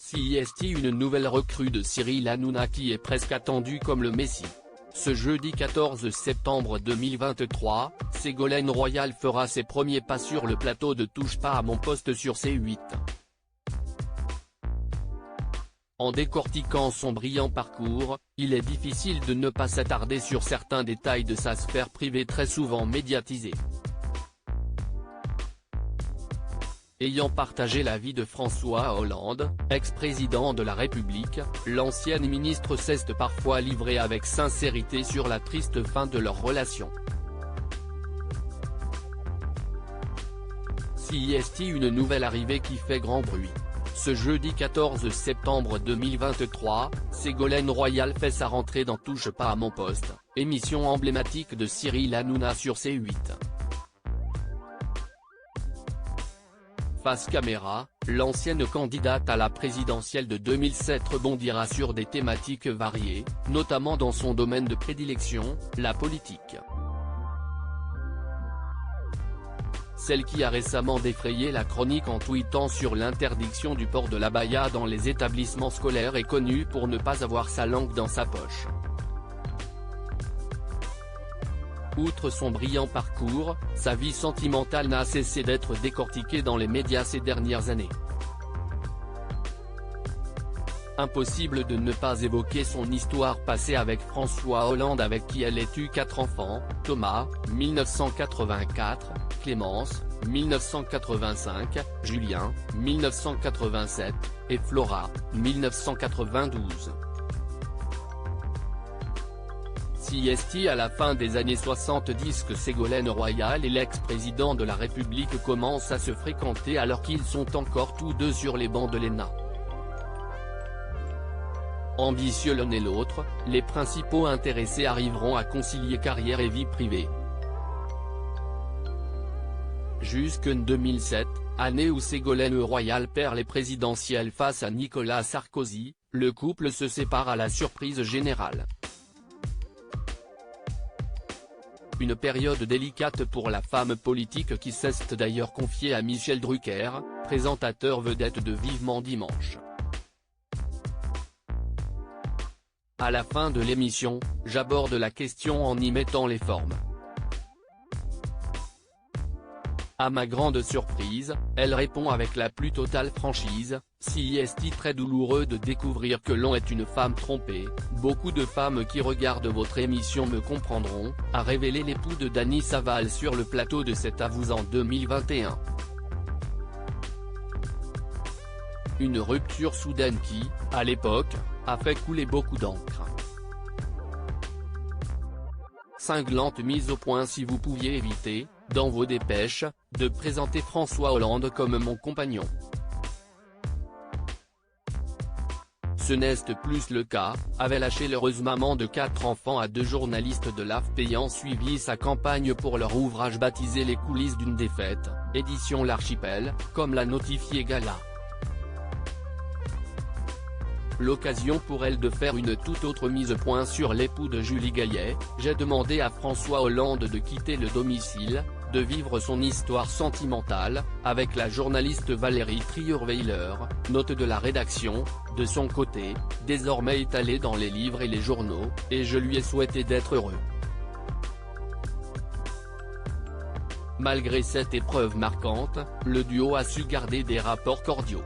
CIST, une nouvelle recrue de Cyril Hanouna qui est presque attendue comme le Messie. Ce jeudi 14 septembre 2023, Ségolène Royal fera ses premiers pas sur le plateau de Touche pas à mon poste sur C8. En décortiquant son brillant parcours, il est difficile de ne pas s'attarder sur certains détails de sa sphère privée très souvent médiatisée. Ayant partagé la vie de François Hollande, ex-président de la République, l'ancienne ministre s'est parfois livrée avec sincérité sur la triste fin de leur relation. CIST, une nouvelle arrivée qui fait grand bruit. Ce jeudi 14 septembre 2023, Ségolène Royal fait sa rentrée dans Touche pas à mon poste, émission emblématique de Cyril Hanouna sur C8. Face caméra, l'ancienne candidate à la présidentielle de 2007 rebondira sur des thématiques variées, notamment dans son domaine de prédilection, la politique. Celle qui a récemment défrayé la chronique en tweetant sur l'interdiction du port de l'abaya dans les établissements scolaires est connue pour ne pas avoir sa langue dans sa poche. Outre son brillant parcours, sa vie sentimentale n'a cessé d'être décortiquée dans les médias ces dernières années. Impossible de ne pas évoquer son histoire passée avec François Hollande avec qui elle a eu 4 enfants, Thomas, 1984, Clémence, 1985, Julien, 1987, et Flora, 1992. CIST, à la fin des années 70 que Ségolène Royal et l'ex-président de la République commencent à se fréquenter alors qu'ils sont encore tous deux sur les bancs de l'ENA. Ambitieux l'un et l'autre, les principaux intéressés arriveront à concilier carrière et vie privée. Jusqu'en 2007, année où Ségolène Royal perd les présidentielles face à Nicolas Sarkozy, le couple se sépare à la surprise générale. Une période délicate pour la femme politique qui s'est d'ailleurs confiée à Michel Drucker, présentateur vedette de Vivement Dimanche. À la fin de l'émission, j'aborde la question en y mettant les formes. À ma grande surprise, elle répond avec la plus totale franchise, « CIST, très douloureux de découvrir que l'on est une femme trompée, beaucoup de femmes qui regardent votre émission me comprendront », a révélé l'époux de Dany Saval sur le plateau de C'est à vous en 2021. Une rupture soudaine qui, à l'époque, a fait couler beaucoup d'encre. Cinglante mise au point. Si vous pouviez éviter, dans vos dépêches, de présenter François Hollande comme mon compagnon. Ce n'est plus le cas, avait lâché l'heureuse maman de 4 enfants à 2 journalistes de l'AFP ayant suivi sa campagne pour leur ouvrage baptisé Les coulisses d'une défaite, édition L'Archipel, comme l'a notifié Gala. L'occasion pour elle de faire une toute autre mise au point sur l'époux de Julie Gaillet. J'ai demandé à François Hollande de quitter le domicile, de vivre son histoire sentimentale, avec la journaliste Valérie Trierweiler, note de la rédaction, de son côté, désormais étalée dans les livres et les journaux, et je lui ai souhaité d'être heureux. Malgré cette épreuve marquante, le duo a su garder des rapports cordiaux.